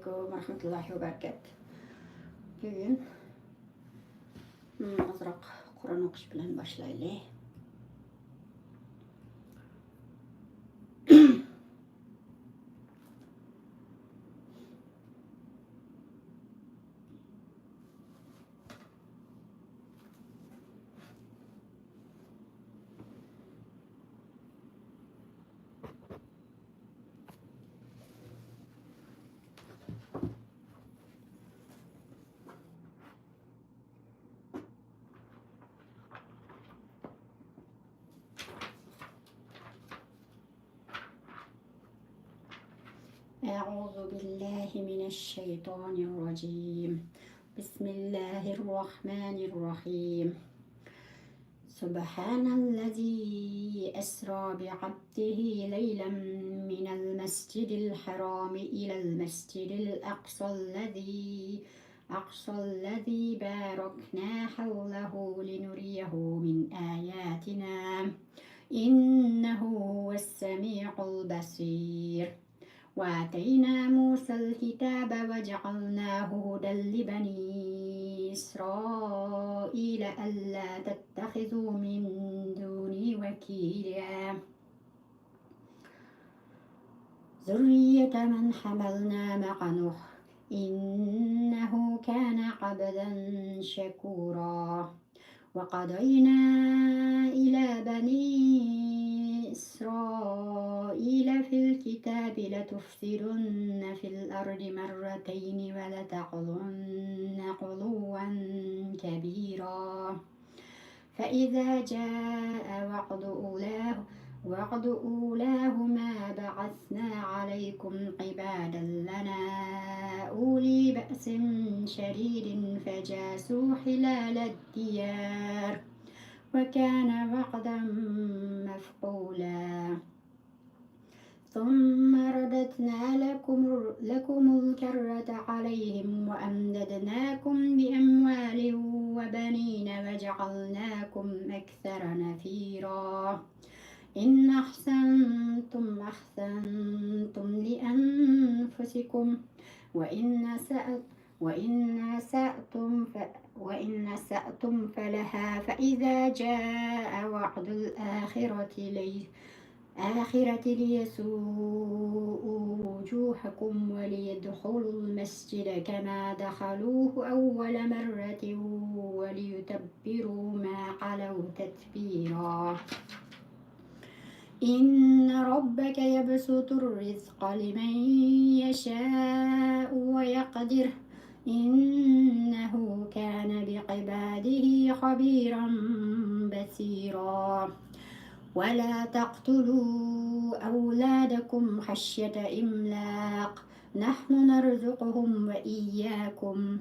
Assalamualaikum warahmatullahi wabarakatuh. Bugün azroq Qur'on o'qish bilan boshlaylik. أعوذ بالله من الشيطان الرجيم. بسم الله الرحمن الرحيم. سبحان الذي أسرى بعبده ليلا من المسجد الحرام إلى المسجد الأقصى الذي باركنا حوله لنريه من آياتنا إنه هو السميع البصير. وآتينا موسى الكتاب وجعلناه هدى لبني إسرائيل ألا تتخذوا من دوني وكيلا ذرية من حملنا مع نوح إنه كان عبدا شكورا. وقضينا إلى بني إسرائيل في الكتاب لتفسدن في الأرض مرتين ولتعلن علوا كبيرا. فإذا جاء وعد أولاهما بعثنا عليكم عبادا لنا أولي بأس شديد فجاسوا خلال الديار وكان وعدا مفعولا. ثم رددنا لكم الكرة عليهم وأمددناكم بأموال وبنين وجعلناكم أكثر نفيرا. إن أحسنتم لأنفسكم وإن أسأتم فلها. فإذا جاء وعد الآخرة ليسوءوا وجوهكم وليدخلوا المسجد كما دخلوه أول مرة وليتبروا ما علوا تتبيرا. إن ربك يبسط الرزق لمن يشاء ويقدر إنه كان بعباده خبيرا بصيرا. ولا تقتلوا أولادكم خشية إملاق نحن نرزقهم وإياكم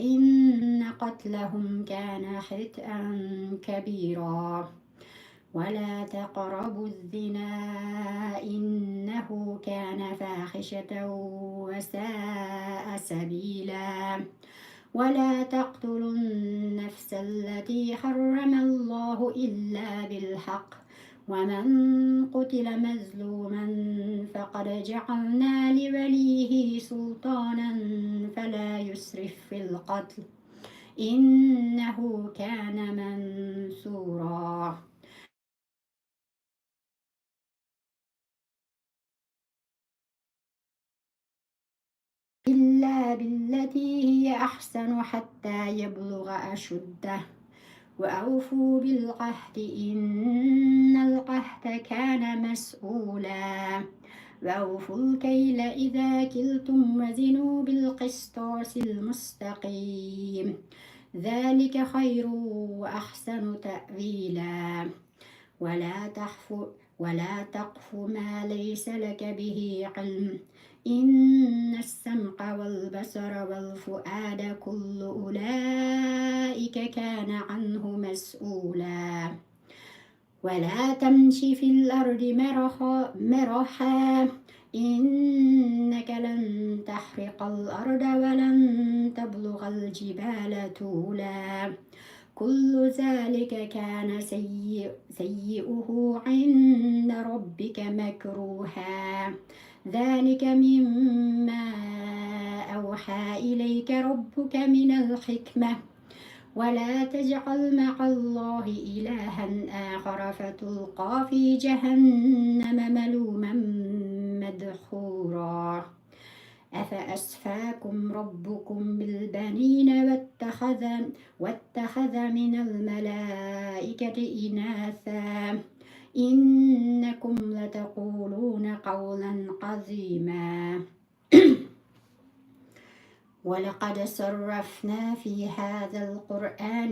إن قتلهم كان خطأ كبيرا. ولا تقربوا الزنا إنه كان فاحشة وساء سبيلا. ولا تقتلوا النفس التي حرم الله إلا بالحق ومن قتل مظلوما فقد جعلنا لوليه سلطانا فلا يسرف في القتل إنه كان منصورا. إلا بالتي هي أحسن حتى يبلغ أشده وأوفوا بالعهد إن العهد كان مسؤولا. وأوفوا الكيل إذا كلتم وزنوا بالقسطاس المستقيم ذلك خير وأحسن تأويلا. ولا تقف ما ليس لك به علم إن السمع والبصر والفؤاد كل أولئك كان عنه مسؤولا. ولا تمش في الأرض مرحا إنك لن تحرق الأرض ولن تبلغ الجبال طولا. كل ذلك كان سيئه عند ربك مكروها. ذلك مما أوحى إليك ربك من الحكمة ولا تجعل مع الله إلها آخر فتلقى في جهنم ملوما مدحورا أفأسفاكم ربكم بالبنين واتخذ من الملائكة إناثا إنكم لتقولون قولا عظيما ولقد صرفنا في هذا القرآن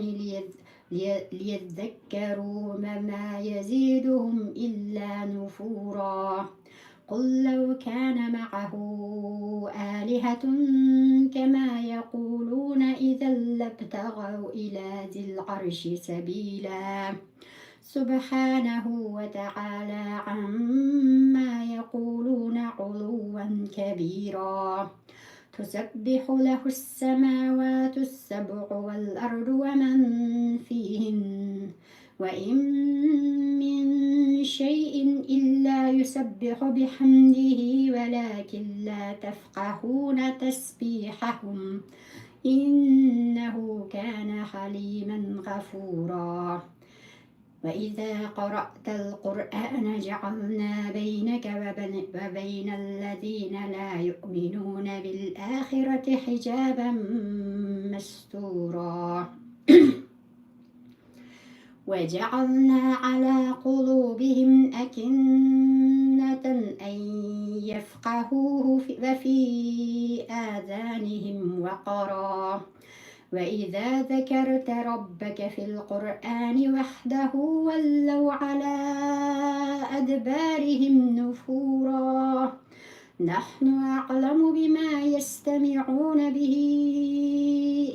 ليذكروا وما يزيدهم إلا نفورا قل لو كان معه آلهة كما يقولون إذا لابتغوا إلى ذي العرش سبيلا سبحانه وتعالى عما يقولون علوا كبيرا تسبح له السماوات السبع والأرض ومن فيهن وإن من شيء إلا يسبح بحمده ولكن لا تفقهون تسبيحهم إنه كان حليما غفورا وإذا قرأت القرآن جعلنا بينك وبين الذين لا يؤمنون بالآخرة حجابا مستورا وجعلنا على قلوبهم أكنة أن يفقهوه وفي آذانهم وقرا وإذا ذكرت ربك في القرآن وحده ولوا على أدبارهم نفورا نحن أعلم بما يستمعون به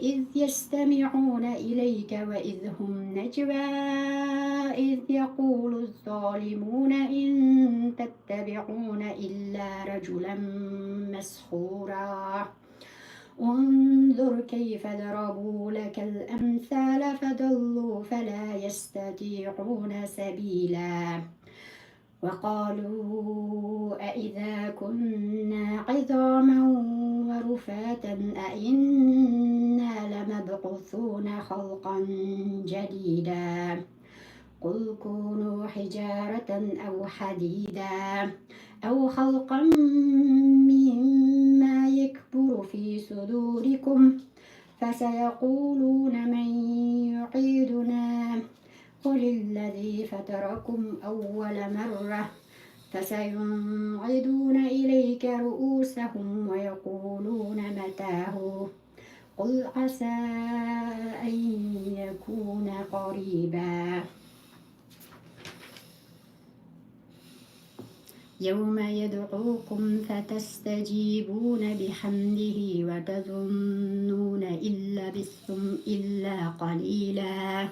إذ يستمعون إليك وإذ هم نجوى إذ يقول الظالمون إن تتبعون إلا رجلا مسحورا انظر كيف ضربوا لك الأمثال فضلوا فلا يستطيعون سبيلا وقالوا أإذا كنا عظاما ورفاتا أإنا لمبعوثون خلقا جديدا قل كونوا حجارة أو حديدا أو خلقا مما يكبر في صدوركم فسيقولون من يعيدنا قل الذي فطركم أول مرة فسينعدون إليك رؤوسهم ويقولون متاه قل عسى أن يكون قريبا يوم يدعوكم فتستجيبون بحمده وتظنون إن لبثتم إلا قليلا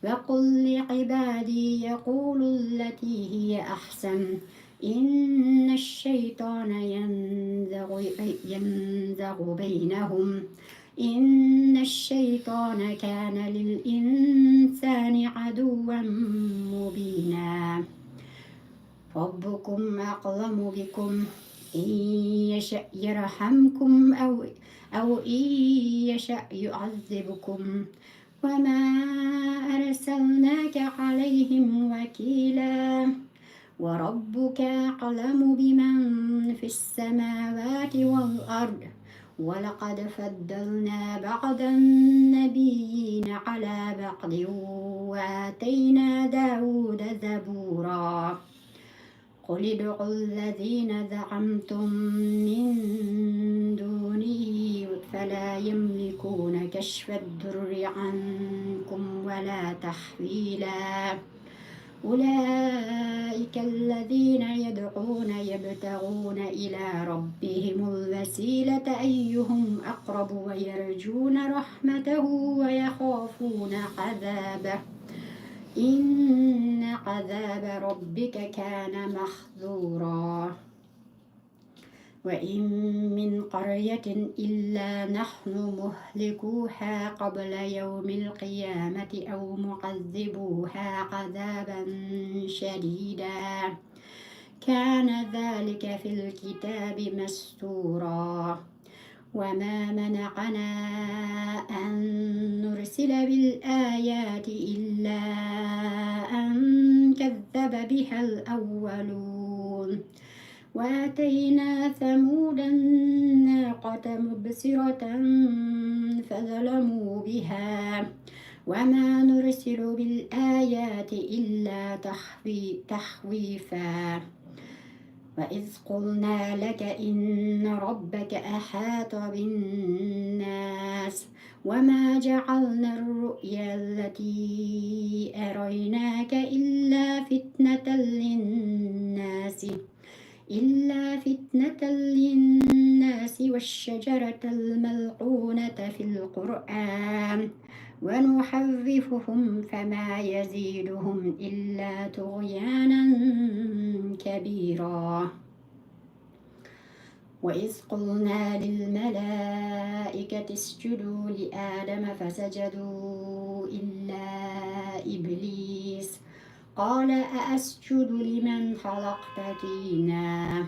وقل لعبادي يقولوا التي هي أحسن إن الشيطان ينزغ بينهم إن الشيطان كان للإنسان عدوا مبينا ربكم أعلم بكم إن يشأ يرحمكم أو إن يشأ يعذبكم وما أرسلناك عليهم وكيلا وربك أعلم بمن في السماوات والأرض ولقد فضلنا بعض النبيين على بعض وآتينا داود زبورا قل ادعوا الذين زعمتم من دونه فلا يملكون كشف الضر عنكم ولا تحويلا أولئك الذين يدعون يبتغون إلى ربهم الوسيلة أيهم أقرب ويرجون رحمته ويخافون عذابه إن عذاب ربك كان محذورا وإن من قرية إلا نحن مهلكوها قبل يوم القيامة أو معذبوها عذابا شديدا كان ذلك في الكتاب مسطورا وما منعنا أن نرسل بالآيات إلا أن كذب بها الأولون وآتينا ثمود الناقة مبصرة فظلموا بها وما نرسل بالآيات إلا تخويفا وإذ قلنا لك إن ربك أحاط بالناس وما جعلنا الرؤيا التي أريناك إلا فتنة للناس والشجرة الملعونة في القرآن ونحرفهم فما يزيدهم إلا طغيانا كبيرا وإذ قلنا للملائكة اسجدوا لآدم فسجدوا إلا إبليس قال أأسجد لمن خلقت طينا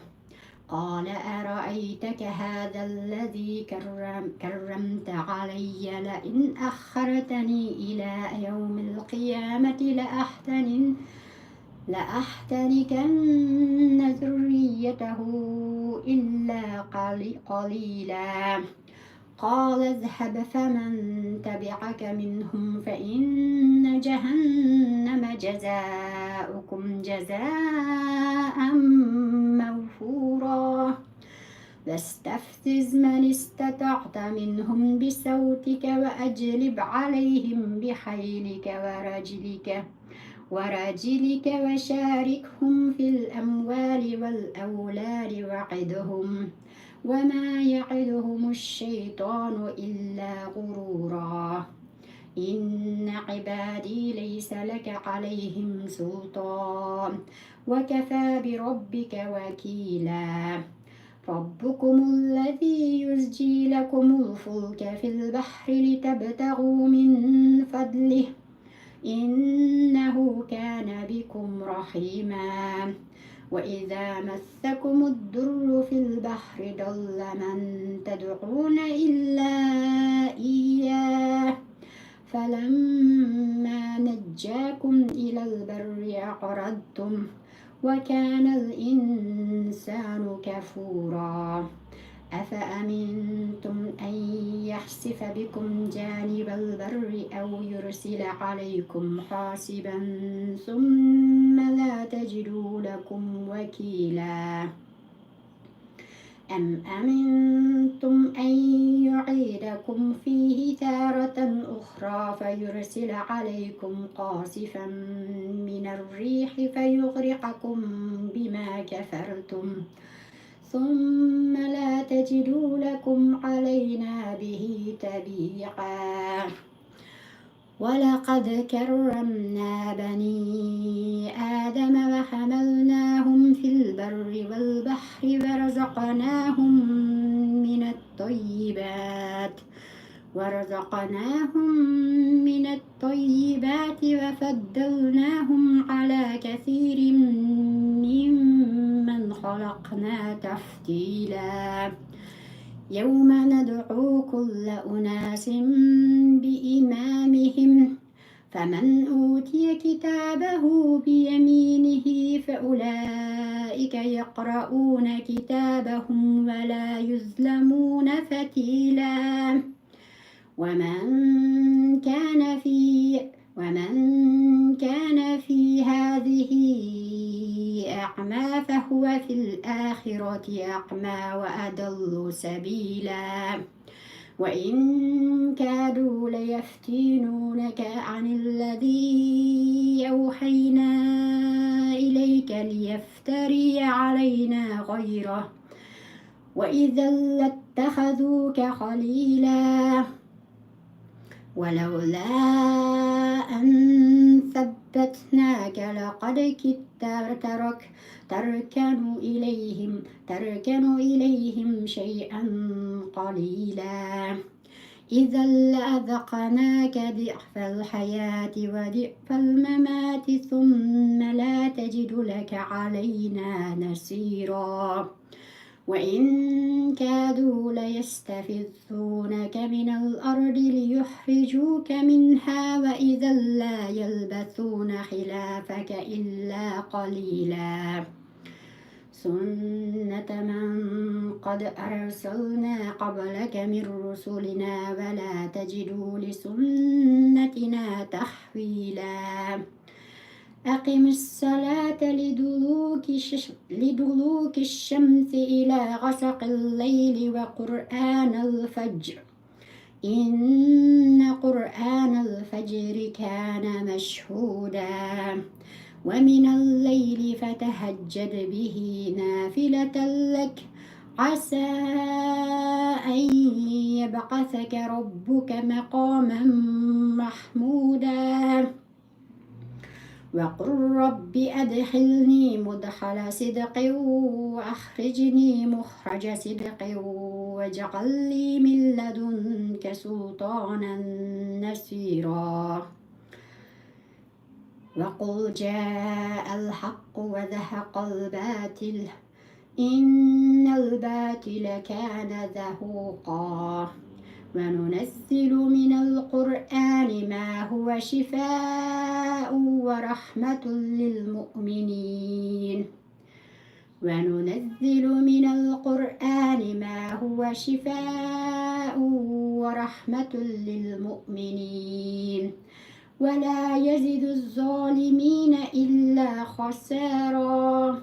قال أرأيتك هذا الذي كرمت علي لئن أخرتني إلى يوم القيامة لأحتنكن ذريته إلا قليلا قال اذهب فمن تبعك منهم فإن جهنم جزاؤكم جزاء موفورا فاستفزز من استطعت منهم بصوتك وأجلب عليهم بخيلك ورجلك وشاركهم في الأموال والأولاد وعدهم وما يعدهم الشيطان إلا غرورا إن عبادي ليس لك عليهم سلطان وكفى بربك وكيلا ربكم الذي يزجي لكم الفلك في البحر لتبتغوا من فضله إنه كان بكم رحيما وإذا مسكم الضر في البحر ضل من تدعون إلا إياه فلما نجاكم إلى البر أعرضتم وكان الإنسان كفورا أفأمنتم أن يخسف بكم جانب البر أو يرسل عليكم حاصبا ثم لا تجدوا لكم وكيلا أم أمنتم أن يعيدكم فيه تارة أخرى فيرسل عليكم قاصفا من الريح فيغرقكم بما كفرتم ثم لا تجدوا لكم علينا به تبيعا ولقد كرمنا بني آدم وحملناهم في البر والبحر ورزقناهم من الطيبات وفضلناهم على كثير ممن خلقنا تفضيلا يوم ندعو كل أناس بإمامهم فمن أوتي كتابه بيمينه فأولئك يقرؤون كتابهم ولا يظلمون فتيلا ومن كان في هذه أعمى فهو في الآخرة أعمى وأضل سبيلا وإن كادوا ليفتنونك عن الذي أوحينا إليك ليفتري علينا غيره وإذا لاتخذوك خليلا ولولا أن ثبتناك لقد كدت تركن إليهم شيئا قليلا إذا لأذقناك ضعف الحياة وضعف الممات ثم لا تجد لك علينا نصيرا وإن كادوا ليستفزونك من الأرض ليخرجوك منها وإذا لا يلبثون خلافك إلا قليلا سنة من قد أرسلنا قبلك من رسلنا ولا تجدوا لسنتنا تحويلا أقم الصلاة لدلوك الشمس إلى غسق الليل وقرآن الفجر إن قرآن الفجر كان مشهودا ومن الليل فتهجد به نافلة لك عسى أن يبعثك ربك مقاما محمودا وقل رب أدخلني مدخل صدق وأخرجني مخرج صدق واجعل لي من لدنك سلطانا نصيرا وقل جاء الحق وزهق الباطل إن الباطل كان زهوقا وننزل من القرآن ما هو شفاء ورحمة للمؤمنين وننزل من القرآن ما هو شفاء ورحمة للمؤمنين ولا يزد الظالمين إلا خسارا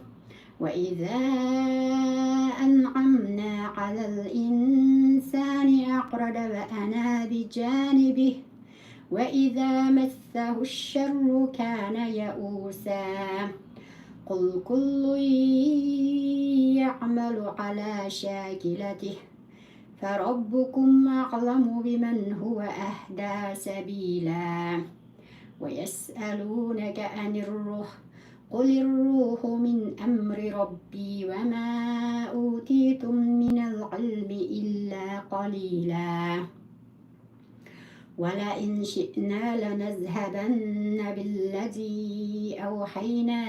وإذا أنعمنا على الإنسان أعرض وأنى بجانبه وإذا مسه الشر كان يئوسا قل كل يعمل على شاكلته فربكم أعلم بمن هو أهدى سبيلا ويسألونك عن الروح قل الروح من أمر ربي وما أوتيتم من العلم إلا قليلا ولئن شئنا لنذهبن بالذي أوحينا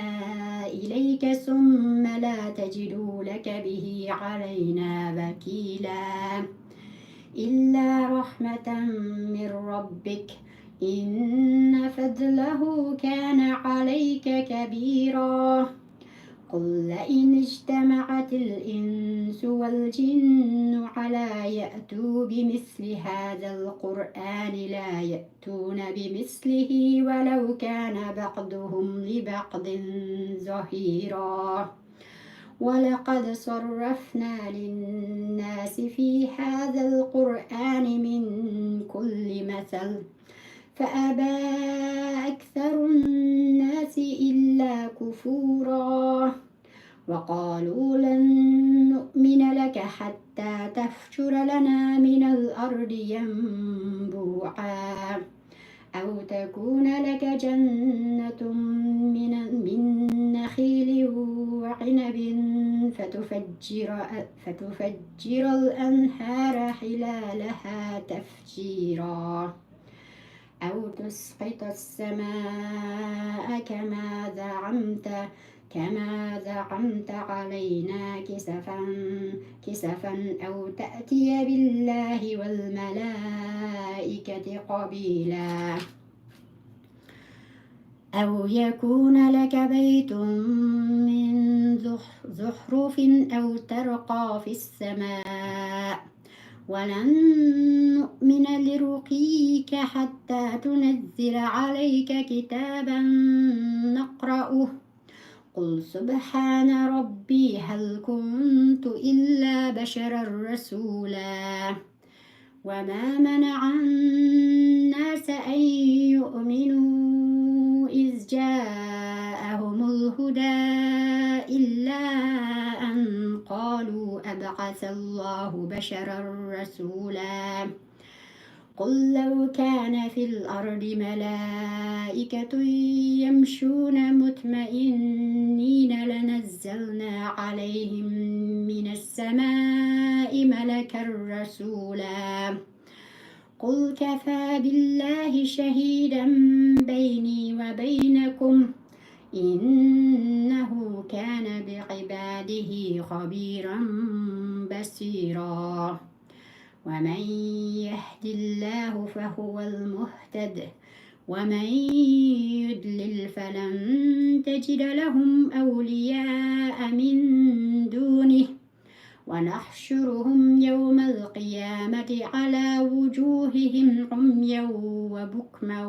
إليك ثم لا تجدوا لك به علينا وكيلا إلا رحمة من ربك إن فضله كان عليك كبيرا قل لئن اجتمعت الإنس والجن على يأتوا بمثل هذا القرآن لا يأتون بمثله ولو كان بعضهم لبعض ظهيرا ولقد صرفنا للناس في هذا القرآن من كل مثل فأبى أكثر الناس إلا كفورا وقالوا لن نؤمن لك حتى تفجر لنا من الأرض ينبوعا أو تكون لك جنة من نخيل وعنب فتفجر الأنهار خلالها تفجيرا أو تسقط السماء كما زعمت علينا كسفا أو تأتي بالله والملائكة قبيلا أو يكون لك بيت من زخرف أو ترقى في السماء ولن نؤمن لرقيك حتى تنزل عليك كتابا نقرأه قل سبحان ربي هل كنت إلا بشرا رسولا وما منع الناس أن يؤمنوا إذ جاءهم الهدى إلا أن قالوا أبعث الله بشرا رسولا قل لو كان في الأرض ملائكة يمشون مطمئنين لنزلنا عليهم من السماء ملكا رسولا قل كفى بالله شهيدا بيني وبينكم إنه كان بعباده خبيرا بصيرا ومن يهد الله فهو المهتد ومن يضلل فلن تجد لهم أولياء من دونه ونحشرهم يوم القيامة على وجوههم عميا وبكما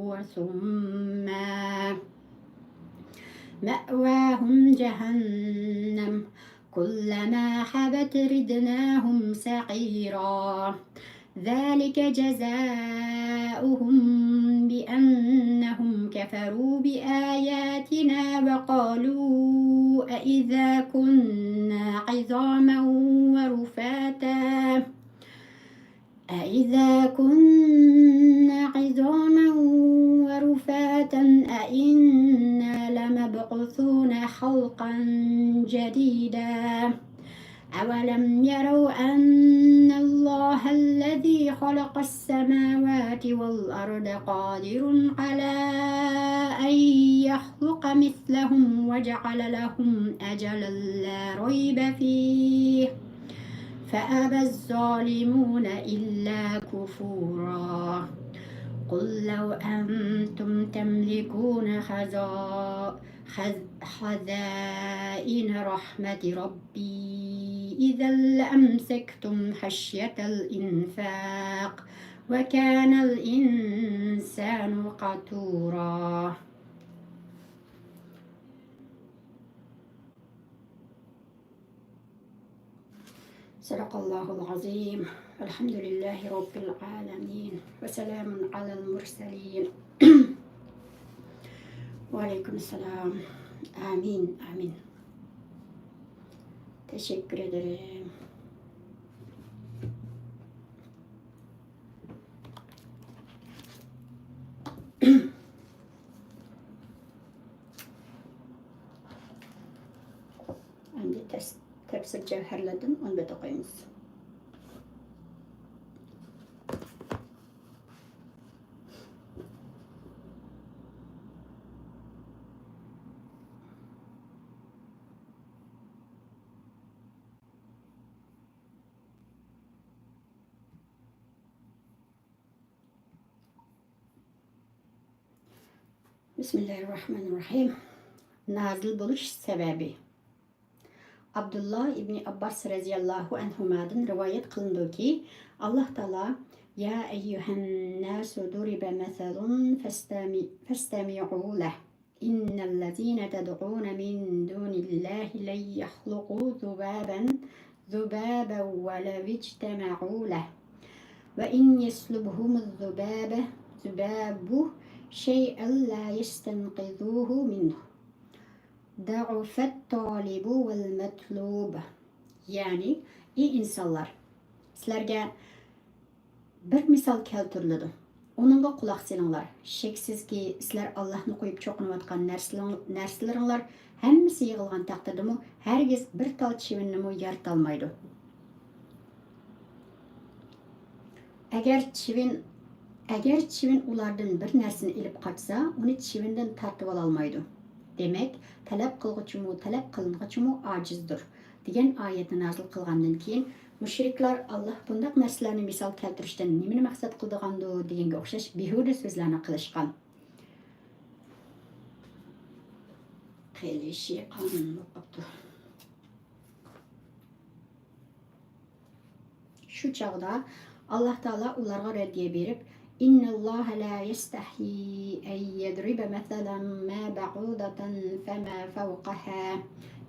وصما مأواهم جهنم كلما حبت ردناهم سعيرا ذلك جزاؤهم بأنهم كفروا بآياتنا وقالوا أإذا كنا عظاما ورفاتا أإنا لمبعوثون خلقا جديدا أولم يروا أن الله الذي خلق السماوات والأرض قادر على أن يخلق مثلهم وجعل لهم أجلا لا ريب فيه فأبى الظالمون إلا كفورا قل لو أنتم تملكون خزائن رحمة ربي إذا لأمسكتم خشية الإنفاق وكان الإنسان قتورا صدق الله العظيم الحمد لله رب العالمين وسلام على المرسلين وعليكم السلام آمين آمين teşekkür ederim. Şimdi tepsi cevherledim, onu da koyayım. Bismillahirrahmanirrahim. Nazil buluş sebebi. Abdullah ibn Abbas radıyallahu anhuma'dan rivayet kılındı ki Allah Teala ya eyyühen nasu duribe meselun festemi'u leh innellezine ted'une min dunillahi len yahluqu zubaben ve lev ictema'u leh ve in yeslubhumuz zubabu şey'en la yestenqidhuhu minhu da'ufet talibu vel metlub. Yani iyi insanlar sizlerge bir misal keltirildi. Onunla kulak silinglar. Şeksiz sizler Allah'ını koyup çoğunuyatkan nerseleringlar hemmisi yığılgan takdirdimi hergiz bir tal çivinnimi yartalmaydı. Eğer çivin ulardan bir nersini ilip kaçsa onu çivinden tartıp alalmaydı. Demek talep kılgıçımı talep kılınğıçımı acizdir degan ayetni nazil qilgandan keyin müşriklar Allah bundaq narsalarni misal keltirishdan nimani maqsad qildigandu deganga o'xshash behuda so'zlarni qilishgan. Qilishi qonun o'qibdi. Shu chog'da Allah Taala ularga raddiya berib İnna Allah la yestahi en yedribe meselen ma ba'udatan fema fawqaha.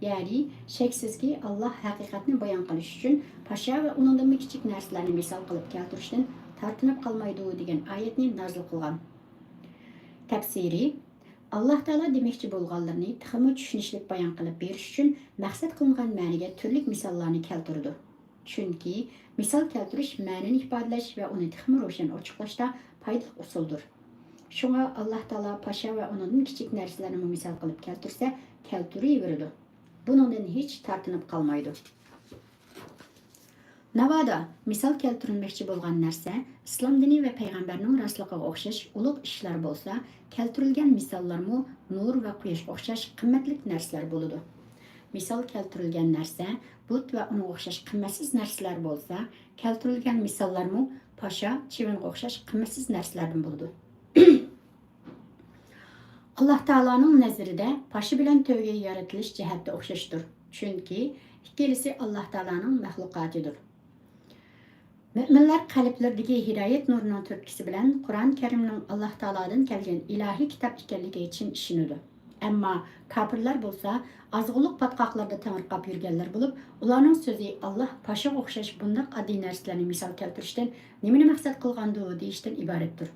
Yani şeksiz ki Allah hakikatini bayan qilish uchun paşa ve onundan kichik narsalarni misal qilib keltirishdan tartinib qolmaydi degan oyatni nazil qilgan. Tafsiri Allah Taala demekçi bo'lganlarni texmi tushunishlik bayon qilib berish uchun maqsad qilingan ma'niga turli misollarni keltirdi. Chunki misal keltirish ma'nini ifodalash va uni texmi ro'shan ochiqlashda foydali usuldir. Shunga Allah Taala paşa va undan kichik narsalarni misal qilib keltirsa, keltiraveradi. Bundan hech tartinib qolmaydi. Navoda misol keltirilmoqchi bo'lgan narsa islom dini va payg'ambarning rostligiga o'xshash ulug' ishlar bo'lsa, keltirilgan misollarmu nur va quyoshga o'xshash qimmatli narsalar bo'ladi. Misol keltirilgan narsa but va unga o'xshash qimmatsiz narsalar bo'lsa, keltirilgan misollarmu pasha, chivinga o'xshash qimmatsiz narsalardan bo'ladi. Alloh taoloning nazarida pashi bilan to'yga yaratilish jihatda o'xshashdir. Chunki ikkalisi Alloh taoloning mahluqotidir. Müminler qalblaridagi hidoyat nurining turtkisi bilan Qur'on Karimning Alloh taolodan kelgan ilohiy kitob ekanligi uchun ishonadi. Ammo kofirlar bo'lsa, azg'uliq patqoqlarda tamirqab yurganlar bo'lib, ularning so'zi Alloh pashaga o'xshash bundoq oddiy narsalarni misol keltirishdan nimani maqsad qilgandi deyishdan iboratdir.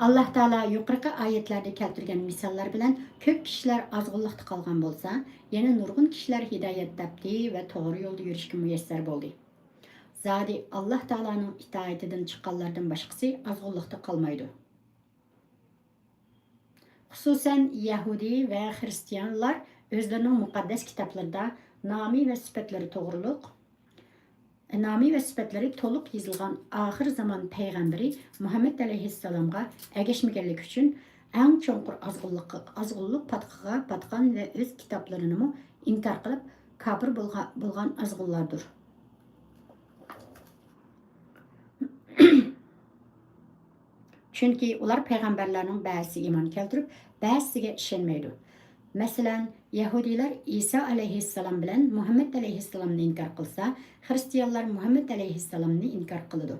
Alloh taolo yuqorqi oyatlarda keltirgan misollar bilan ko'p kishilar azg'unlikda qolgan bo'lsa, yana nurg'un kishilar hidoyat topdi va to'g'ri yo'lda yurishga muyassar bo'ldi. Zodi Alloh taoloning itoatidan chiqqanlardan boshqasi azg'unlikda qolmaydi. Xususan Yahudi va Xristianlar o'zlarining muqaddas kitoblarida nomi va sifatlari to'liq yozilgan oxir zamon payg'ambari Muhammad alayhissalomga ergashmaganlik uchun eng cho'nqur azg'unlik patqiga patqan va o'z kitoblarini inkor qilib kofir bo'lgan azg'unlardir. Chunki ular payg'ambarlarning ba'zisiga iymon keltirib, ba'zisiga ishonmaydi. Masalan, Yahudiler İsa aleyhisselam bilen Muhammed aleyhisselamni inkar qilsa, Hristiyanlar Muhammed aleyhisselamni inkar qiladi.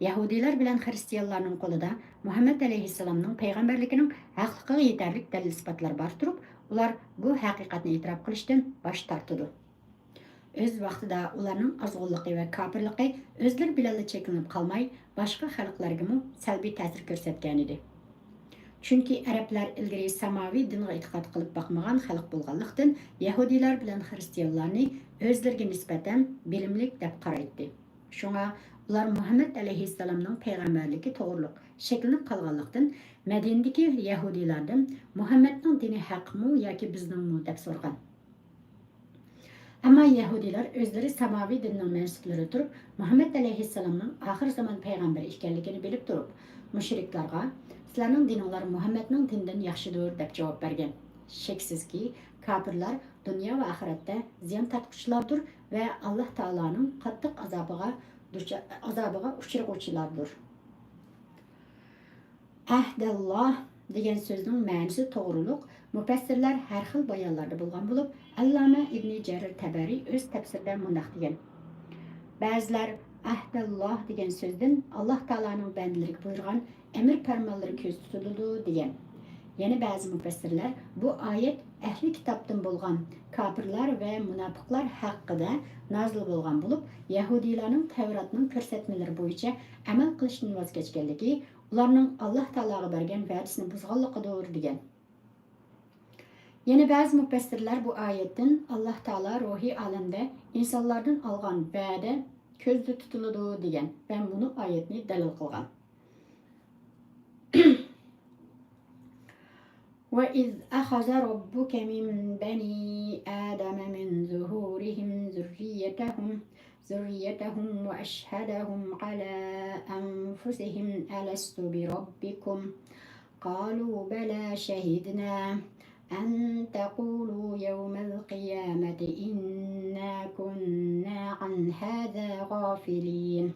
Yahudiler bilen Hristiyanlarning qo'lida Muhammed aleyhisselamning payg'ambarligining haqliqiga yetarlik dalil isbotlar bor turib, ular bu haqiqatni e'tirof qilishdan bosh tortadi. O'z vaqtida ularning azg'unligi va kofirligi o'zlari bilan cheklanib qolmay, boshqa xalqlarga ham salbiy ta'sir ko'rsatgan edi. Chunki arablar ilgari samaviy dinga e'tiqod qilib boqmagan xalq bo'lganlikdan Yahudilar bilan Xristiyanlarni o'zlariga nisbatan bilimlik deb qaraydi. Shunga ular Muhammad alayhissalomning payg'ambarligi to'g'riliq shakllanib qolganlikdan Madinadagi Yahudilardan Muhammadning dini haqmi yoki bizningmi deb so'ragan. Ammo Yahudilar o'zlari samaviy dinning mensublari turib, Muhammad alayhissalomning oxir zamon payg'ambari ekanligini bilib turib, mushriklarga sizlarning dininglar Muhammadning dinidan yaxshidir deb javob bergan. Sheksizki, kofirlar dunyo va oxiratda ziyon tortquchilardir va Alloh taoloning qattiq azobiga uchrag'uvchilardir. Ahdalloh degan so'zning ma'nosi to'g'riliq mufassirlar har xil bayonlarda bo'lgan bo'lib, Allama Ibn Jarir Tabari o'z tafsirida mundaq degan. Ba'zilar ahdalloh degan so'zdan Alloh taoloning bandalariga buyurgan emir farmonlari ko'z tutiladi degan. Yana ba'zi mufassirlar bu oyat ahli kitobdan bo'lgan kofirlar va munofiqlar haqida nozil bo'lgan bo'lib, Yahudilarning Tavrotning ko'rsatmalari bo'yicha amal qilishdan voz kechganligi ularning Alloh taologa bergan va'dasini buzganligidir degan. Yana ba'zi mufassirlar bu oyatdan Alloh taolo ruhiy olamda insonlardan olgan va'da ko'zda tutiladi degan va buni oyatni dalil qilgan. وَإِذْ أَخَذَ رَبُّكَ مِنْ بَنِي آدَمَ مِنْ ظُهُورِهِمْ ذُرِّيَّتَهُمْ وَأَشْهَدَهُمْ عَلَى أَنْفُسِهِمْ أَلَسْتُ بِرَبِّكُمْ قَالُوا بَلَى شَهِدْنَا أَنْ تَقُولُوا يَوْمَ الْقِيَامَةِ إِنَّا كُنَّا عَنْ هَذَا غَافِلِينَ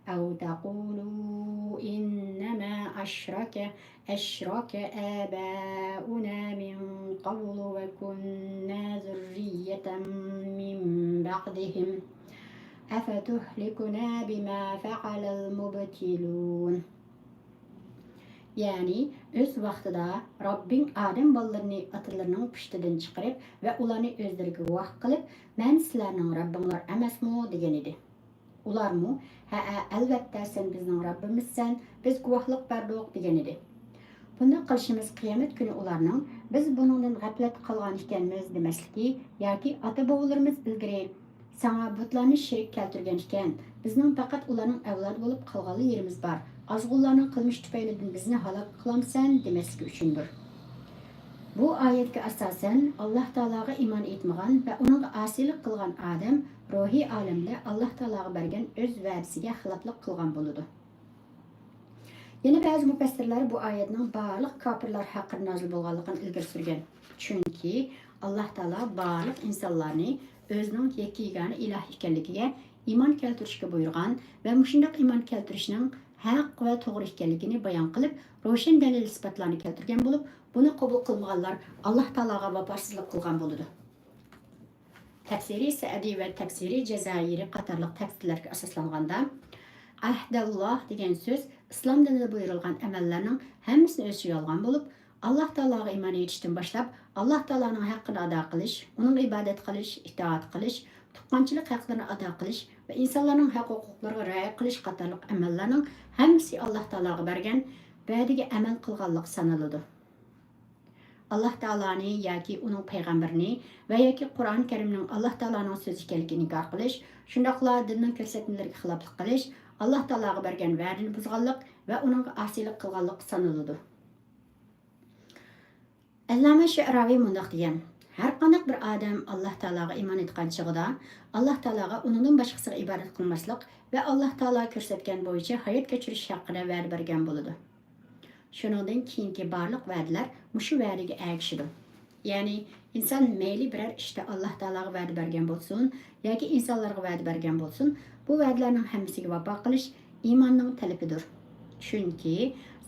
أو تقولوا إنما أشرك آباؤنا من قبل وكنا ذرية من بعدهم أفتهلكنا بما فعل المبتلون. Yani öz vaqtida Rabbing Adem bolalarını atalarının pushtidan chiqarib va ularni o'zlariga guvoh qilib, "Men sizlarning Rabbinglar emasmi?" degan edi. Ularmı, "Ha, albatta sen bizning Rabbimizsan, biz guvohlik berdik" degan edi. Bunda qilishimiz qiyomat kuni ularning biz buningdan g'aflat qilgan ekanmiz demasligi yoki ota-bobolarimiz ilgari sana butlarni shirik keltirgan ekan, bizning faqat ularning avlod bo'lib qolganli yerimiz bor. Azg'unlarning qilmish tufaylidan bizni halok qilamsan demasligi uchundir. Bu oyatga asosan Alloh taologa iymon etmagan va uning osiylik qilgan odam ruhiy olamda Alloh taologa bergan o'z va'dasiga xiloflik qilgan bo'ladi. Yana ba'zi mufassirlar bu oyatning barliq kofirlar haqida nozil bo'lganligini ilgari surgan. Chunki Alloh taolo barliq insonlarni o'zining yagona iloh ekanligiga iymon keltirishga buyurgan va mushundaq iymon keltirishning haq va to'g'ri ekanligini bayon qilib, ro'shan dalil isbotlarni keltirgan bo'lib, buni qabul qilmaganlar Alloh taologa vafosizlik qilgan bo'ladi. Tafsiri Sa'di va tafsiri Jazoiri qatorliq tafsirlarga asoslanganda ahdalloh degan so'z islom dinida buyurilgan amallarning hammasini o'z ichiga olgan bo'lib, Alloh taologa iymon etishdan boshlab Alloh taoloning haqqini ado qilish, uning ibodat qilish, itoat qilish, tuqqanchilik haqlarini ado qilish va insonlarning haq-huquqlariga rioya qilish qatorliq amallarning hammasi Alloh taologa bergan va'daga amal qilganlik sanaladi. Alloh taoloni yoki uning payg'ambarini va yoki Qur'on Karimning Alloh taoloning so'zi ekanligini inkor qilish, shundaqla dinning ko'rsatmalariga xiloflik qilish, Alloh taologa bergan va'dani buzganlik va uning osiylik qilganlik sanaladi. Allama Sha'raviy mundaq degan: har qanday bir odam Alloh taologa iymon etgan chog'ida Alloh taologa uningdan boshqasiga ibodat qilmaslik va Alloh taolo ko'rsatgan bo'yicha hayot kechirish haqida va'da bergan bo'ladi. Shuningdan keyingi barliq va'dalar mushu va'daga ergashadi. Ya'ni inson mayli biror ishda Alloh taologa va'da bergan bo'lsin yoki insonlarga va'da bergan bo'lsin, bu va'dalarning hammasiga vafo qilish iymonning talabidir. Chunki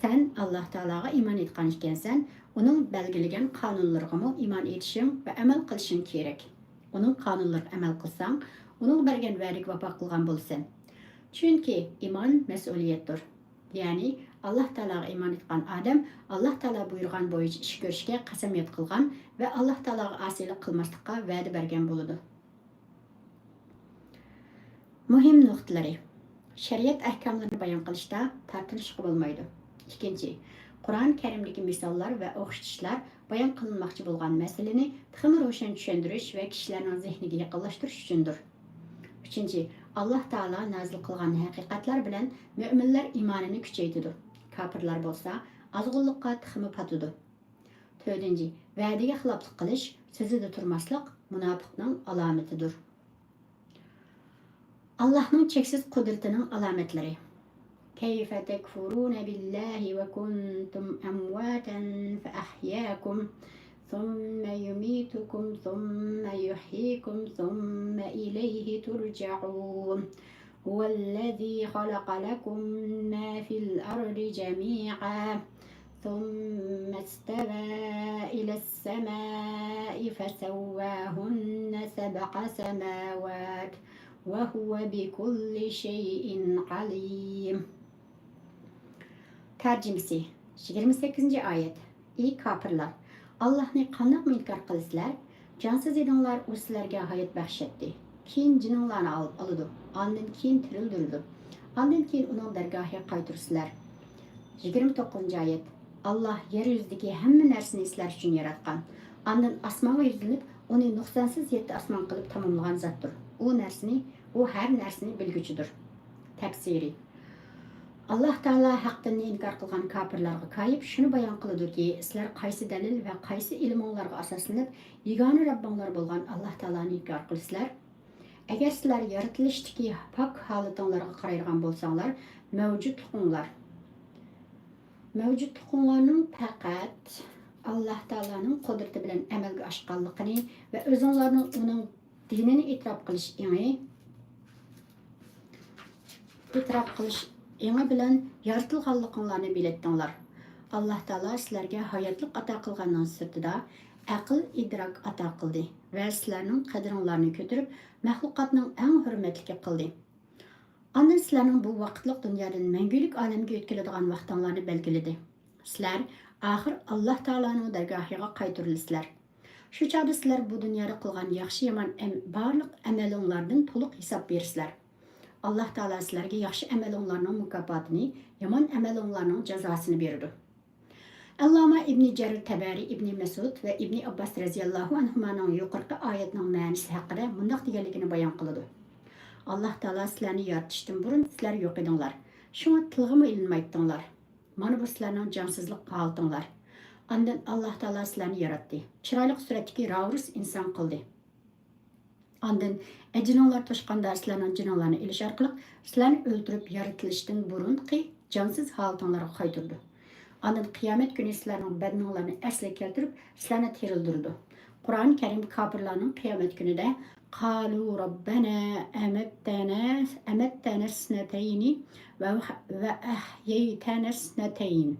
sen Alloh taologa iymon etgan ekansan, uning belgilagan qonunlariga iymon etishing va amal qilishing kerak. Uning qonunlariga amal qilsang, uning bergan va'daga vafo qilgan bo'lsan. Chunki iymon mas'uliyatdir. Ya'ni Alloh taologa iymon etgan odam Alloh taolo buyurgan bo'yicha ish ko'rishga qasamyod qilgan va Alloh taologa osiylik qilmaslikka va'da bergan bo'ladi. Muhim nuqtalari: shariat ahkomlarini bayon qilishda tartilish bo'lmaydi. Ikkinchi, Qur'on Karimdagi misollar va o'xshatishlar bayon qilinmoqchi bo'lgan masalani tixmi ro'shan tushuntirish va kishilarning zehniga yaqinlashtirish uchundir. Uchinchi, Alloh taolo nazil qilgan haqiqatlar bilan mu'minlar iymonini kuchaytiradi. Kofirlar bo'lsa, azg'unlikqa tixmi patidi. To'rtinchi, va'daga xiloflik qilish, so'zida turmaslik munofiqning alomatidir. Allohning cheksiz qudratining alomatlari: كيف تكفرون بالله وكنتم أمواتا فأحياكم ثم يميتكم ثم يحييكم ثم إليه ترجعون هو الذي خلق لكم ما في الأرض جميعا ثم استوى إلى السماء فسواهن سبع سماوات وهو بكل شيء عليم. Tercümesi 28. ayet. Ey kafirlar! Allah'ni qandoq inkor qilsizlar? Jonsiz edinglar, u sizlarga hayot baxshatdi. Keyin jininglarni oladi. Ondan keyin tirildirdi. Ondan keyin uning dargohiga qaytarsizlar. 29. ayet. Allah yer yuzidagi hamma narsani sizlar uchun yaratgan. Ondan osmonga yuzlanib, uni nuqsonsiz yetti osmon qilib tamomlagan zotdir. U her narsani bilguchidir. Tafsiri: Alloh taolo haqdan inkor qilgan kofirlarga qayib shuni bayon qiladi-ki, sizlar qaysi dalil va qaysi ilmlarga asoslanib yagona Rabbinglar bo'lgan Alloh taoloni inkor qilsizlar? Agar sizlar yaratilishdagi pok holatinglarga qaraydigan bo'lsanglar, mavjudliklarning faqat Alloh taoloning qudrati bilan amalga oshganligini va o'zinglarning uning dinini e'tirof qilish bilan yaratilganliklarini biletdinglar. Alloh taolo sizlarga hayotlik ato qilganning sirtida aql idrok ato qildi va sizlarning qadringlarni ko'tarib maxluqotning eng hurmatli qildi. Ondan sizlarning bu vaqtliq dunyodan mangulik olamga o'tkaziladigan vaqtinglarni belgiladi. Sizlar oxir Alloh taoloning dargohiga qaytarilasizlar. Shu chog'da sizlar bu dunyoda qilgan yaxshi yomon barliq amalinglardan to'liq hisob bersizlar. Alloh taolo sizlarga yaxshi amalinglarning mukofotini, yomon amalinglarning jazosini beradi. Alloma Ibn Jarir Tabari, Ibn Mas'ud va Ibn Abbas radhiyallohu anhumaning yuqorqi oyatning ma'nosi haqida bundoq deganligini bayon qiladi. Alloh taolo sizlarni yaratishdan burun sizlar yo'q edinglar. Shunga tilg'imi ilinmaydinglar. Mana bu sizlarning jonsizlik holatinglar. Ondan Allah Taala sizlarni yaratdi. Chiroyli suratdagi ravus inson qildi. Ondan ejininglar to'shqanda sizlarning jininglarni ilish orqali sizlarni o'ldirib yaratilishdan burunqi jonsiz holatinglarga qaytirdi. Ondan qiyomat kuni sizlarning badninglarni asliga keltirib sizlarni tirildirdi. Qur'oni Karim kofirlarning qiyomat kunida qalu robbana amattana snatayni va ahyaytana snatayn.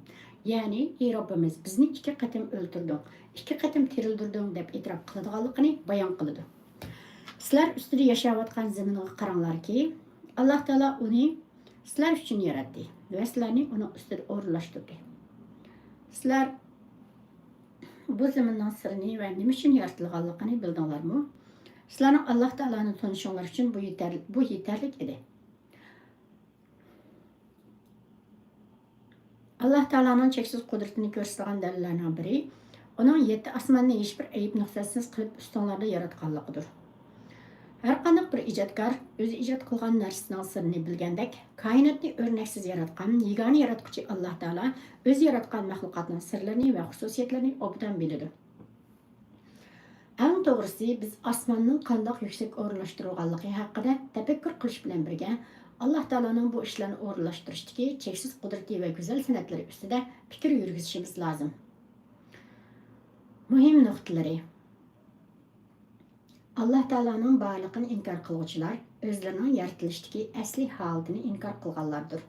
Ya'ni ey Robbimiz bizni 2 qatim o'ldirding, 2 qatim tirildirding deb e'tirof qiladiganligini bayon qiladi. Sizlar ustida yashayotgan zaminga qaranglarki, Alloh taolo uni sizlar uchun yaratdi va sizlarni uni ustida o'rnashtirdi. Sizlar bu zaminning sirini va nima uchun yaratilganligini bildinglarmi? Sizlarning Alloh taoloni tanishinglar uchun bu yetarli edi. Alloh taoloning cheksiz qudratini ko'rsatgan dalillarning biri uning 7 osmonni hech bir ayib nuqsasiz qilib ustonlarda yaratganligidir. Her qanday bir ijodkor o'zi ijod qilgan narsaning sirini bilgandek, koinotni o'rnaksiz yaratgan yagona yaratuvchi Alloh taolo o'zi yaratgan mahluqotning sirlarini va xususiyatlarini obdan biladi. Eng to'g'risi biz osmonning qanday yuksak o'rinlashtirilganligi haqida tafakkur qilish bilan birga Alloh taoloning bu ishlarni o'rinlashtirishdagi cheksiz qudrati va go'zal san'atlari ustida fikr yurgizishimiz lozim. Muhim nuqtalari: Allah Teala'nın barlığını inkar qiluvchilar o'zlarining yaratilishdagi asli holatini inkor qilganlardir.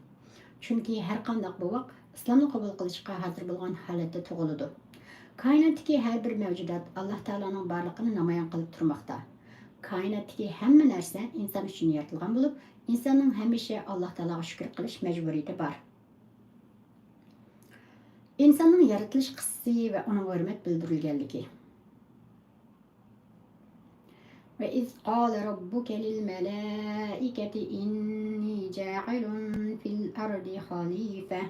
Chunki har qanday buvoq islomni qabul qilishga hozir bo'lgan holatda tug'iladi. Koinotdagi har bir mavjudot Alloh Teala'ning barligini namoyon qilib turmoqda. Koinotdagi hamma narsa inson uchun yaratilgan bo'lib, insonning hamisha Alloh Teala'ga shukr qilish majburiyati bor. İnsanın yaratılış qissasi va ona hurmat bildirilganligi. وإذ قال ربك للملائكة إني جاعل في الأرض خليفة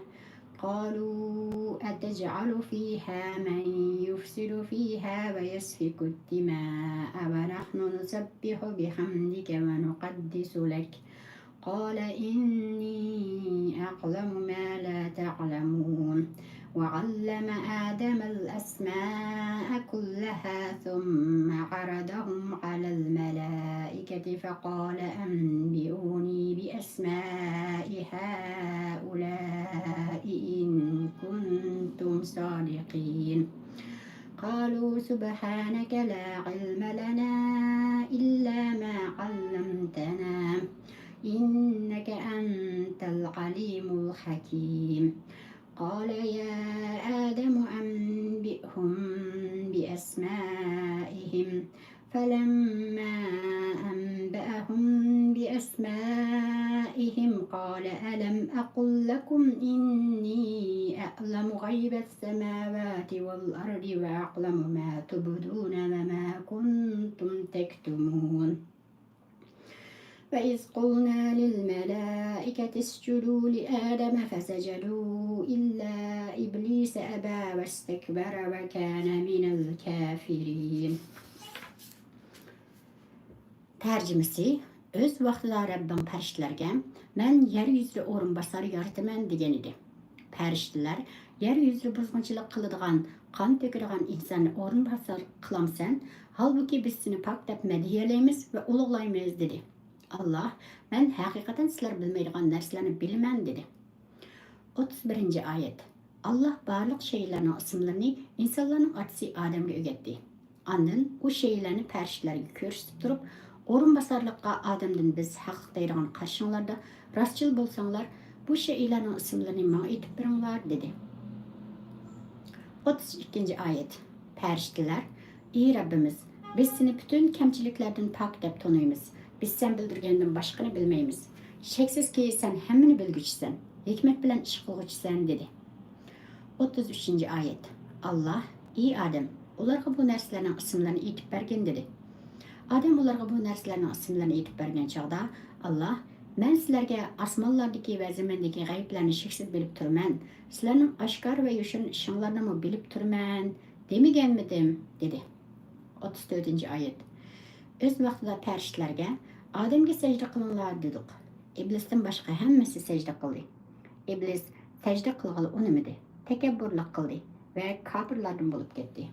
قالوا أتجعل فيها من يفسد فيها ويسفك الدماء ونحن نسبح بحمدك ونقدس لك قال إني أعلم ما لا تعلمون وعلم آدم الأسماء كلها ثم عرضهم على الملائكة فقال أنبئوني بأسماء هؤلاء إن كنتم صادقين قالوا سبحانك لا علم لنا إلا ما علمتنا إنك أنت العليم الحكيم قال يا آدم أنبئهم بأسمائهم فلما أنبأهم بأسمائهم قال ألم أقل لكم إني أعلم غيب السماوات والأرض وأعلم ما تبدون وما كنتم تكتمون وإذ قلنا للملائكة اسجدوا لآدم فسجدوا إلا إبليس أبى واستكبر وكان من الكافرين. Tercümesi: Öz vaqtida Rabbim farishtalarga men yer yuzida o'rinbosar yarataman degan edi. Farishtalar yer yuzida buzg'unchilik qiladigan, qon to'kadigan insonni o'rinbosar qilamsan, holbuki biz seni pok deb madiyalaymiz va ulug'laymiz dedi. Allah, ben hakikaten sizler bilmeydiğin derslerini bilmem dedi. 31. ayet. Allah barlıq şeylerin isimlerini insanların atisi Adem'e öğretti. Andın o şeylerini perişlerine körüstüp durup, orunbasarlıqqa Adem'den biz haqlıq deydiğin qarşınlarda rastçıl bolsanlar, bu şeylerin isimlerini bana etip birinlar dedi. 32. ayet. Periştiler, ey Rabbimiz, biz seni bütün kemçiliklerden pak dep tanıyımız. Biz sen bildirgenden başqani bilmeymiz. Şeksiz ki sen hemmini bilgüçsen, hikmet bilen iş qılğıçsan dedi. 33. ayet. Allah, ey Adem, ularga bu narsalarning ismlarini aytib bergin dedi. Adem ularga bu narsalarning ismlarini aytib bergan chog'da Allah, men sizlarga osmonlardagi va zamindagi g'ayblarni cheksiz bilib turman, sizlarning oshkor va yoshirin ishinglarni bilib turman demaganmidim dedi. 34. ayet. Öz vaqtida farishtalarga Ademga sajda qilinglar dedik. İblisdan boshqa hammasi sajda qildi. İblis sajda qilg'ili unimidi, takabburlik qildi ve kafirlardan bulup ketdi.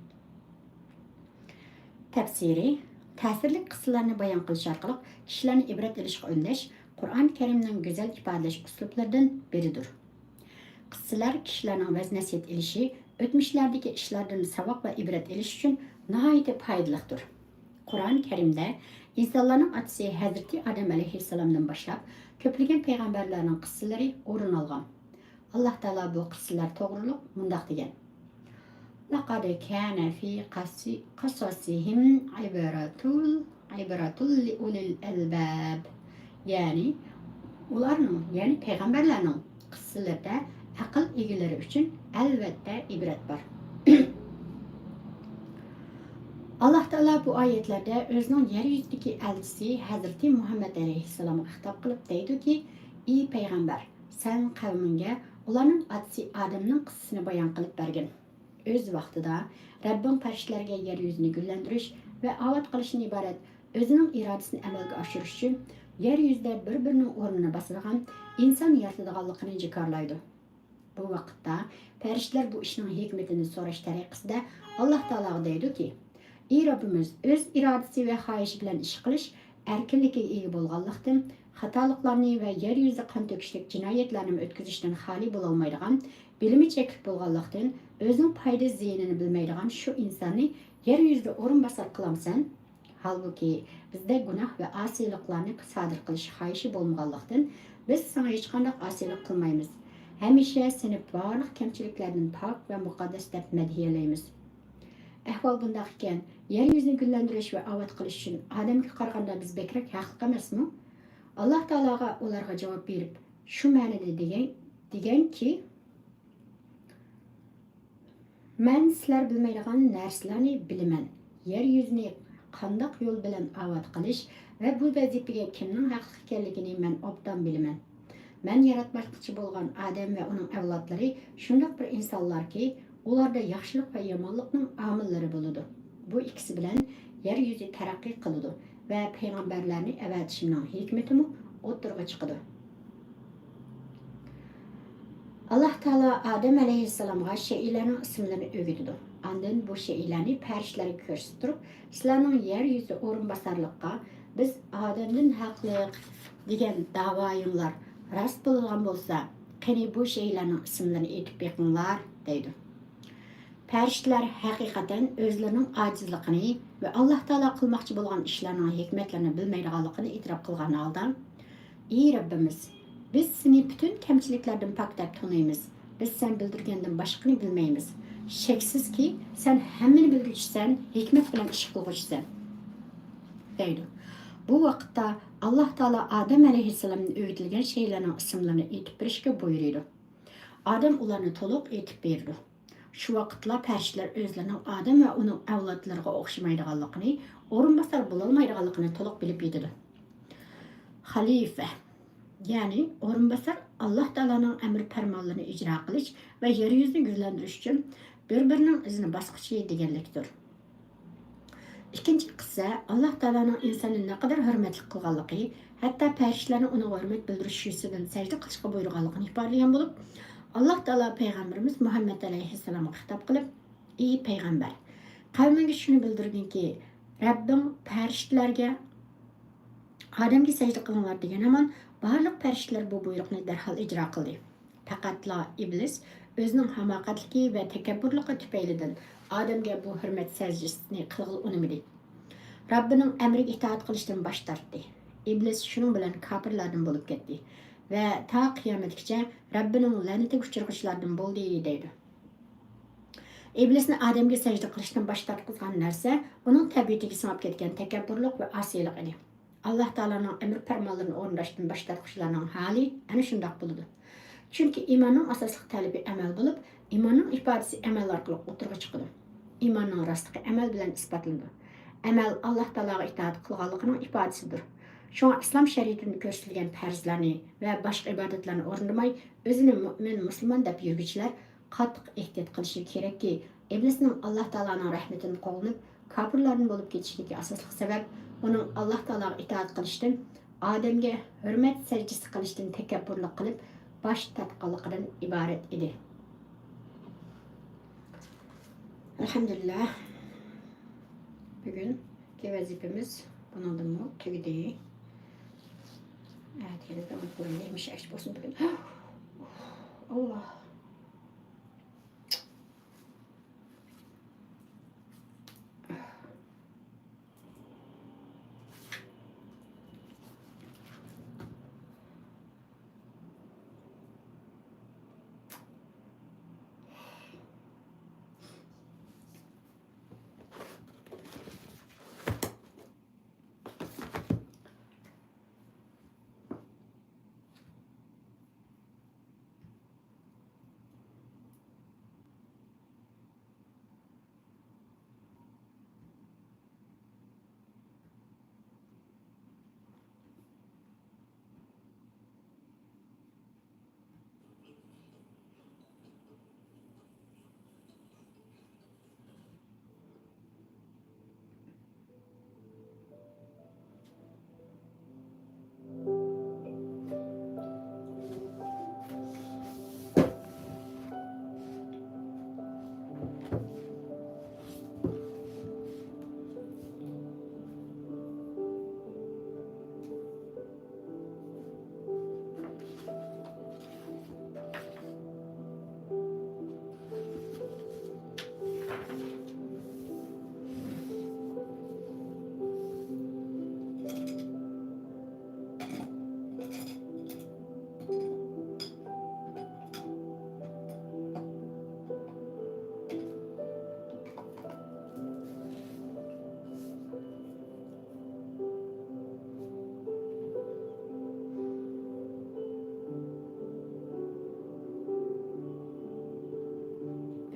Tafsiri ta'sirli qissalarni bayon qilish orqali kishilarni ibrat olishga undash Qur'on Karimning go'zal ifodalash uslublaridan biridir. Qissalar kishilarning vaz nasihat ilishi, o'tmishlardagi ishlardan savoq va ibrat olish uchun nihoyatda foydalidir. Qur'on Karimda insonlarning otasi Hazrati Adam alayhissalomdan boshlab ko'plagan payg'ambarlarning qissalari o'rin olgan. Alloh taolo bu qissalar to'g'riliq mundoq degan: لقد كان في قصصهم عبرة لأولي الألباب. Yani ularning, yani payg'ambarlarning qissalarida aql egalari uchun albatta ibrat bor. Allah Taala bu oyatlarda o'zining yer yuzidagi elchisi Hazrati Muhammad alayhissalomga xitob qilib deydiki: "Ey payg'ambar, sen qavmingga ularning otasi Adamning qissasini bayon qilib bergin. Öz vaqtida Rabbim farishtalarga yer yuzini gullantirish va obod qilishdan iborat o'zining irodasini amalga oshirish uchun yer yuzida bir-birining o'rnini bosadigan inson yaratadiganligini jikorlaydi." Bu vaqtda farishtalar bu ishning hikmatini so'rash tariqasida Alloh taologa deydiki: "Ey Rabbimiz, o'z irodasi va xohishi bilan ish qilish erkinligiga ega bo'lganlikdan, xatoliklarni va yer yuzida qon to'kishlik jinoyatlarni o'tkazishdan xoli bo'la olmaydigan, bilimi chekib bo'lganlikdan, o'zining foyda ziyonini bilmaydigan shu insonni yer yuzida o'rinbosar qilamsan? Halbuki bizda gunoh va osiyliklarni sodir qilish xohishi bo'lmaganlikdan, biz sana hech qanday osiylik qilmaymiz. Hamisha seni barliq kamchiliklardan pok va muqaddas deb madhiyalaymiz." Ahvol bundoq ekan, yer yuzini gullantirish va obod qilish uchun odamga qaraganda biz bekrak haqli emasmi? Alloh taologa ularga javob berib, shu ma'noda deganki, "Men sizlar bilmaydigan narsalarni bilaman. Yer yuzini qandoq yo'l bilan obod qilish va bu vazifaga kimning haqli ekanligini men obdan bilaman. Men yaratmoqchi bo'lgan odam va uning avlodlari shundoq bir insonlarki, ularda yaxshilik va yomonlikning omillari bo'ladi. Bu ikkisi bilan yer yuzi taraqqiy qiladi va payg'ambarlarni avatishning hikmatimi o'tirg'a chiqadi." Alloh taolo Adam alayhissalomga shaylarning ismlarini o'rgatdi. Ondan bu shaylarni farishtalarga ko'rsatib turib, "Sizlarning yer yuzi o'rinbosarlikqa biz Adamdan haqli degan da'voyinglar rost bo'lgan bo'lsa, qani bu shaylarning ismlarini aytib beqinglar" deydi. Farishtalar haqiqatan o'zlarining ojizligini va Alloh taolo qilmoqchi bo'lgan ishlarning hikmatlarini bilmaydiganligini e'tirof qilgan holda: "Ey Rabbimiz, biz seni butun kamchiliklardan pok deb tanıymiz. Biz sen bildirgandan boshqani bilmaymiz. Shaksizki sen hammani bilguvchisan, hikmat bilan ish qilguvchisan" deydi. Bu vaqtda Alloh taolo Adam alayhissalomning o'rgatilgan shaylarning ismlarini aytib berishga buyurdi. Adam ularni to'liq aytib berdi. Shu vaqtlar farishtalar o'zlarining Adam va uning avlodlariga o'xshamaydiganligini, o'rinbosar bo'lolmaydiganligini to'liq bilib yetdi. Xalifa, ya'ni o'rinbosar Alloh taoloning amr farmonlarini ijro qilish va yer yuzini gullantirish uchun bir-birining izini bosqichi deganlikdir. Ikkinchi qissa Alloh taoloning insonni ne qadar hurmatli qilganligi, hatto farishtalarni uni hurmat bildirish yuzidan sajda qilishga buyurganligini ifodalagan bo'lib, Alloh taolo payg'ambarimiz Muhammad alayhissalomga xitob qilib: "Ey payg'ambar, qavminga shuni bildirginki, Rabbim farishtalarga Adamga sajda qilinglar degan hamon barliq farishtalar bu buyruqni darhol ijro qildi. Faqatla iblis o'zining hamoqatligi va takabburligi tufaylidan Adamga bu hurmat sajdasini qilg'il unamadi. Rabbining amriga itoat qilishdan bosh tortdi. Iblis shuning bilan kofirlardan bo'lib ketdi va ta qiyomatgacha Rabbining la'natiga uchrag'uvchilardan bo'ldi deydi. Iblisni Adamga sajda qilishdan bosh tortqizgan narsa uning tabiatiga singib ketgan takabburlik va osiylik edi. Alloh taoloning amr farmonlarini o'rnashdan bosh tortquchilarning hali ana shundoq bo'ldi. Chunki iymonning asosli talabi amal bo'lib, iymonning ifodasi amal orqali o'tirg'a chiqadi. Iymonning rostligi amal bilan isbotlanadi. Amal Alloh taologa itoat qilganligining ifodasidir. Shunga islom shariatida ko'rsatilgan farzlarni va boshqa ibodatlarni o'rnamay, o'zini mu'min, musulmon deb yuruvchilar qattiq ehtiyot qilishi kerakki, iblisning Alloh taoloning rahmatidan qolib, kofirlarning bo'lib ketishiga asosli sabab uning Alloh taologa itoat qilishdan, Adamga hurmat sajdasi qilishdan takabburlik qilib, bosh tortganligidan iborat edi. Elhamdülillah. Bugün vazifemiz bunalımı tügedi. Evet, yine de böyleymiş aşk olsun bugün. Allah.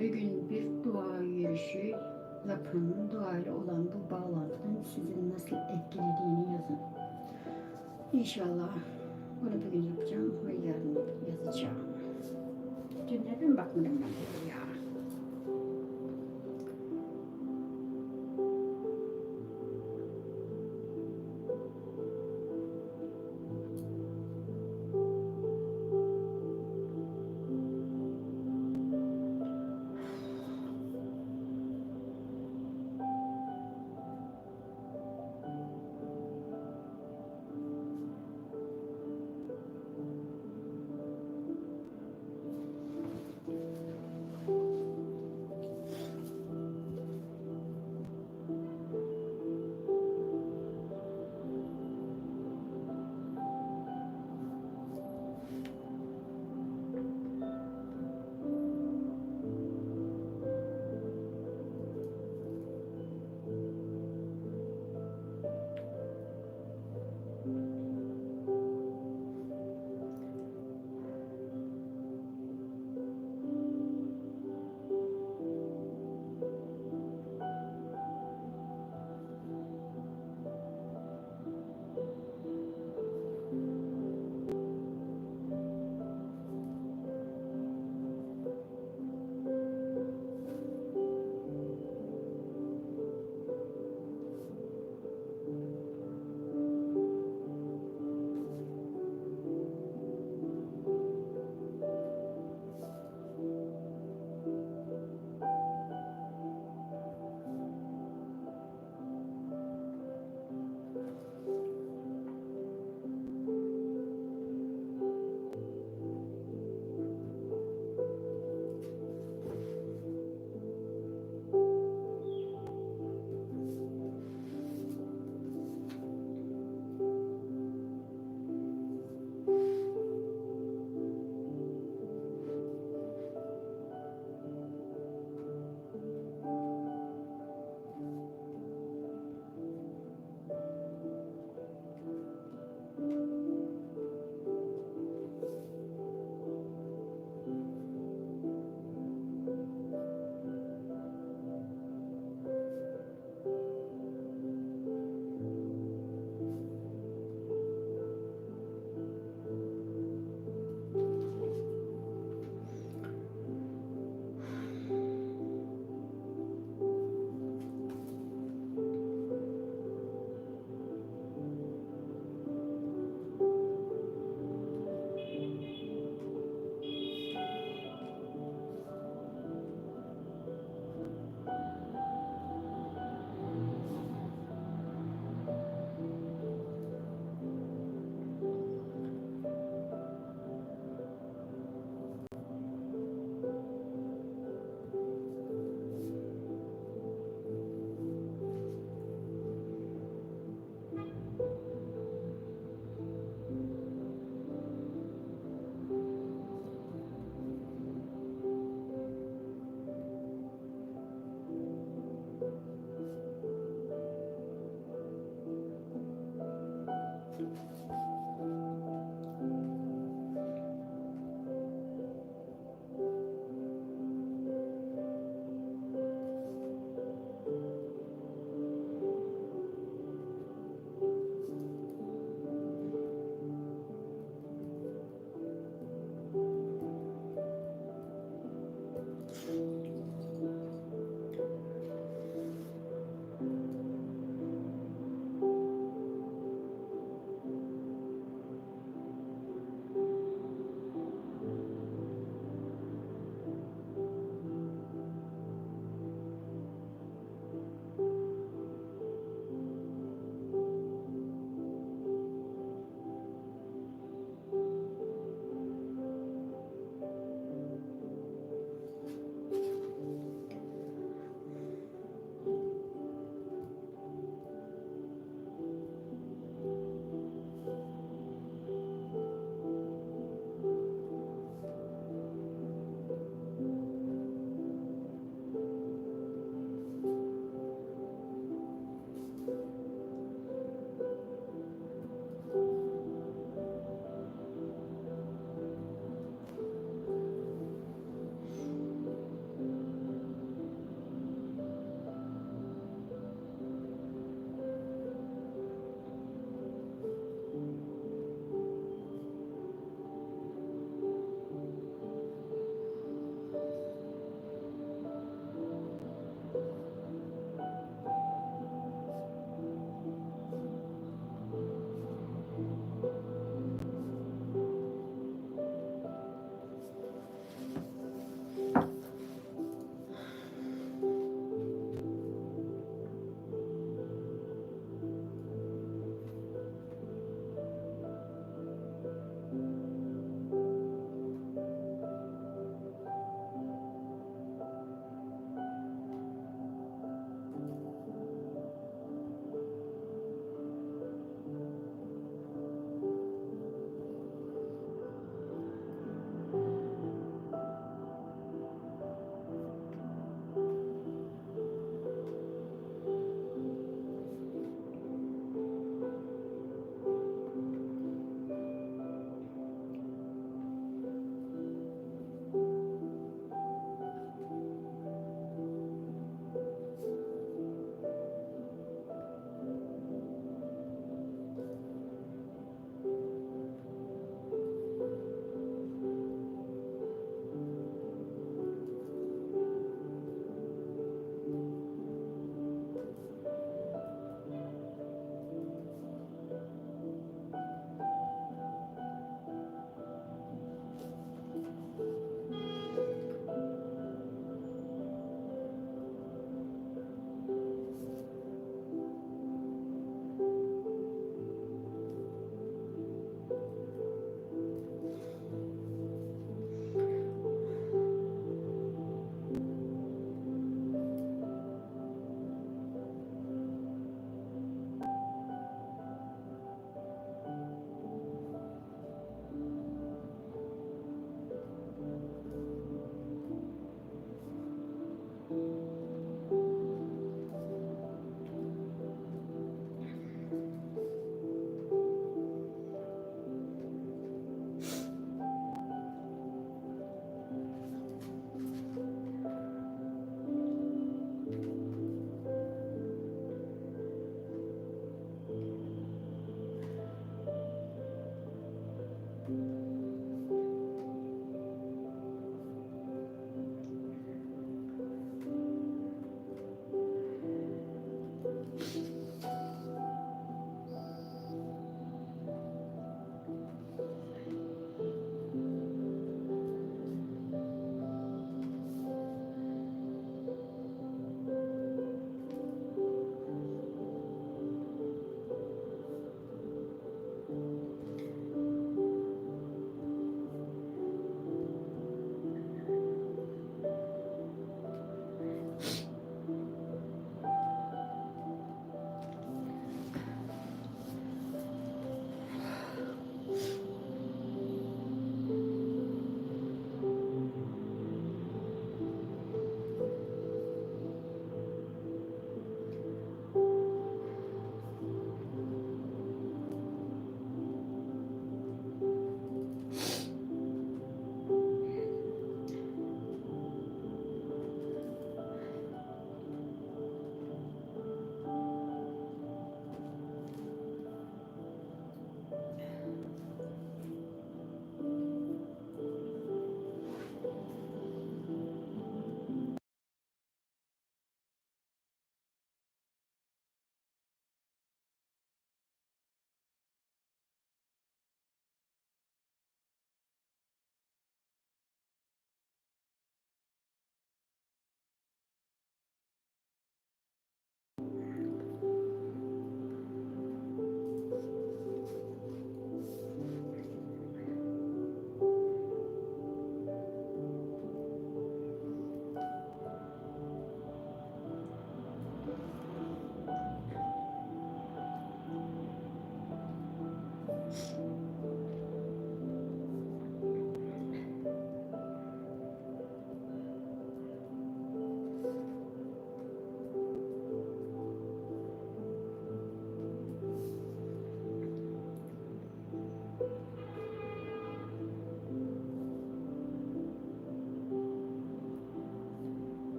Bugün bir dua yürüyüşü yapın. Duayla olan bu bağlantının sizin nasıl etkilediğini yazın. İnşallah bunu bugün yapacağım ve yarın yazacağım. Dün neden bakmadım ben buraya?